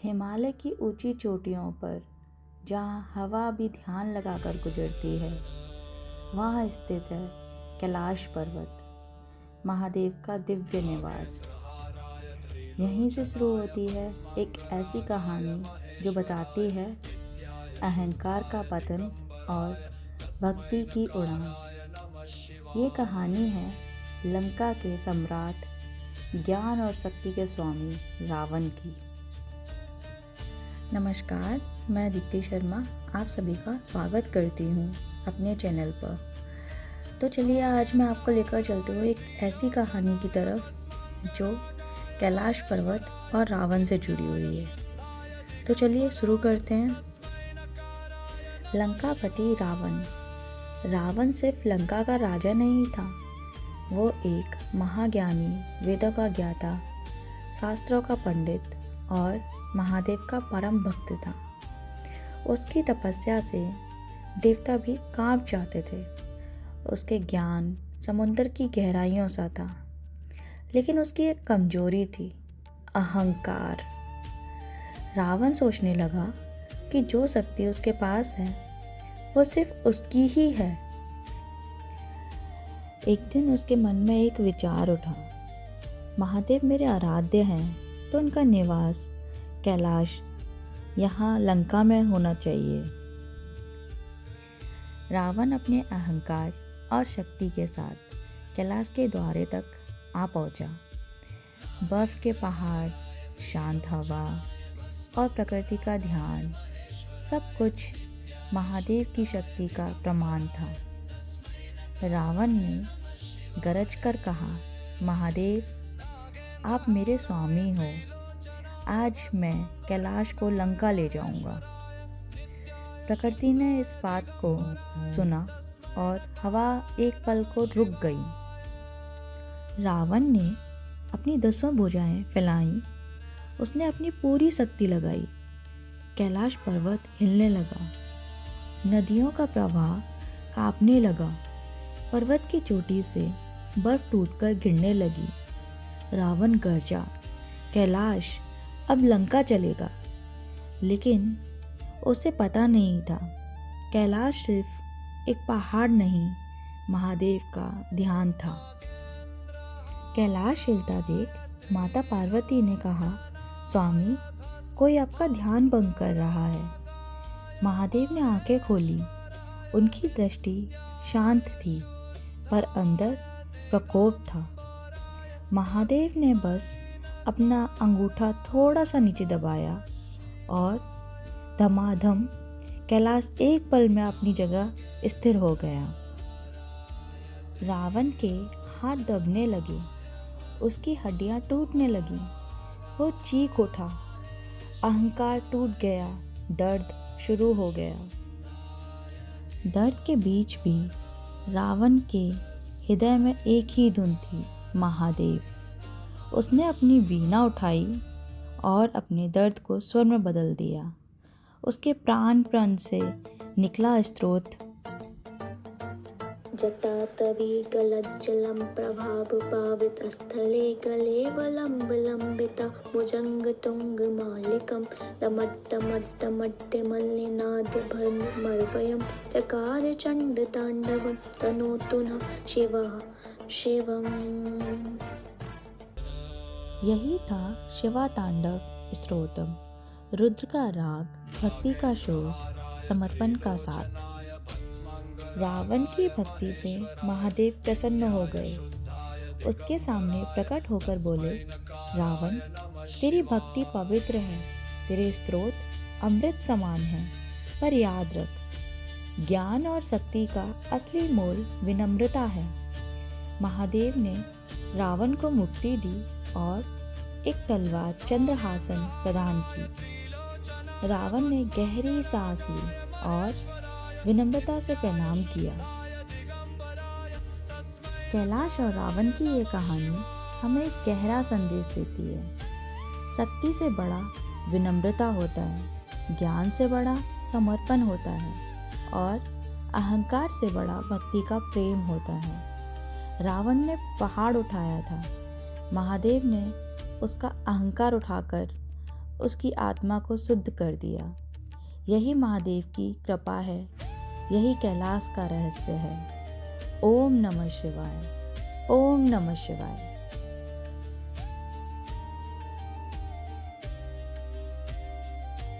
हिमालय की ऊंची चोटियों पर जहाँ हवा भी ध्यान लगाकर गुजरती है, वहाँ स्थित है कैलाश पर्वत, महादेव का दिव्य निवास। यहीं से शुरू होती है एक ऐसी कहानी जो बताती है अहंकार का पतन और भक्ति की उड़ान। ये कहानी है लंका के सम्राट, ज्ञान और शक्ति के स्वामी रावण की। नमस्कार, मैं दीप्ति शर्मा आप सभी का स्वागत करती हूँ अपने चैनल पर। तो चलिए आज मैं आपको लेकर चलती हूँ एक ऐसी कहानी की तरफ जो कैलाश पर्वत और रावण से जुड़ी हुई है। तो चलिए शुरू करते हैं। लंकापति रावण। रावण सिर्फ लंका का राजा नहीं था, वो एक महाज्ञानी, वेदों का ज्ञाता, शास्त्रों का पंडित और महादेव का परम भक्त था। उसकी तपस्या से देवता भी कांप जाते थे। उसके ज्ञान समुद्र की गहराइयों सा था। लेकिन उसकी एक कमजोरी थी, अहंकार। रावण सोचने लगा कि जो शक्ति उसके पास है वो सिर्फ उसकी ही है। एक दिन उसके मन में एक विचार उठा, महादेव मेरे आराध्य हैं तो उनका निवास कैलाश यहाँ लंका में होना चाहिए। रावण अपने अहंकार और शक्ति के साथ कैलाश के द्वारे तक आ पहुंचा। बर्फ के पहाड़, शांत हवा और प्रकृति का ध्यान, सब कुछ महादेव की शक्ति का प्रमाण था। रावण ने गरज कर कहा, महादेव आप मेरे स्वामी हो, आज मैं कैलाश को लंका ले जाऊंगा। प्रकृति ने इस बात को सुना और हवा एक पल को रुक गई। रावण ने अपनी 10 भुजाएं फैलाईं, उसने अपनी पूरी शक्ति लगाई। कैलाश पर्वत हिलने लगा, नदियों का प्रवाह कांपने लगा, पर्वत की चोटी से बर्फ टूटकर गिरने लगी। रावण गरजा, कैलाश अब लंका चलेगा। लेकिन उसे पता नहीं था, कैलाश सिर्फ एक पहाड़ नहीं, महादेव का ध्यान था। कैलाश हिलता देख माता पार्वती ने कहा, स्वामी कोई आपका ध्यान भंग कर रहा है। महादेव ने आंखें खोली, उनकी दृष्टि शांत थी पर अंदर प्रकोप था। महादेव ने बस अपना अंगूठा थोड़ा सा नीचे दबाया और धमाधम कैलाश एक पल में अपनी जगह स्थिर हो गया। रावण के हाथ दबने लगे, उसकी हड्डियां टूटने लगी, वो चीख उठा, अहंकार टूट गया, दर्द शुरू हो गया। दर्द के बीच भी रावण के हृदय में एक ही धुन थी, महादेव। उसने अपनी वीणा उठाई और अपने दर्द को स्वर में बदल दिया। उसके प्राण से निकला स्रोत, जटातवी गलज्जलं प्रभाव पावित स्थले कलेवलंब लंबिता भुजंग तुंग मालिकम दमट्टमट्टमट्टमल्लिनाद भर्मर्वयं चकार चंड तांडवं तनोतु नः शिवः शिवम्। यही था शिवा तांडव स्तोत्रम, रुद्र का राग, भक्ति का शोर, समर्पण का साथ। रावण की भक्ति से महादेव प्रसन्न हो गए। उसके सामने प्रकट होकर बोले, रावण तेरी भक्ति पवित्र है, तेरे स्रोत अमृत समान है, पर याद रख ज्ञान और शक्ति का असली मोल विनम्रता है। महादेव ने रावण को मुक्ति दी और एक तलवार चंद्रहासन प्रदान की। रावण ने गहरी सांस ली और विनम्रता से प्रणाम किया। कैलाश और रावण की ये कहानी हमें एक गहरा संदेश देती है। शक्ति से बड़ा विनम्रता होता है, ज्ञान से बड़ा समर्पण होता है और अहंकार से बड़ा भक्ति का प्रेम होता है। रावण ने पहाड़ उठाया था, महादेव ने उसका अहंकार उठाकर उसकी आत्मा को शुद्ध कर दिया। यही महादेव की कृपा है, यही कैलाश का रहस्य है। ओम नमः शिवाय। ओम नमः शिवाय।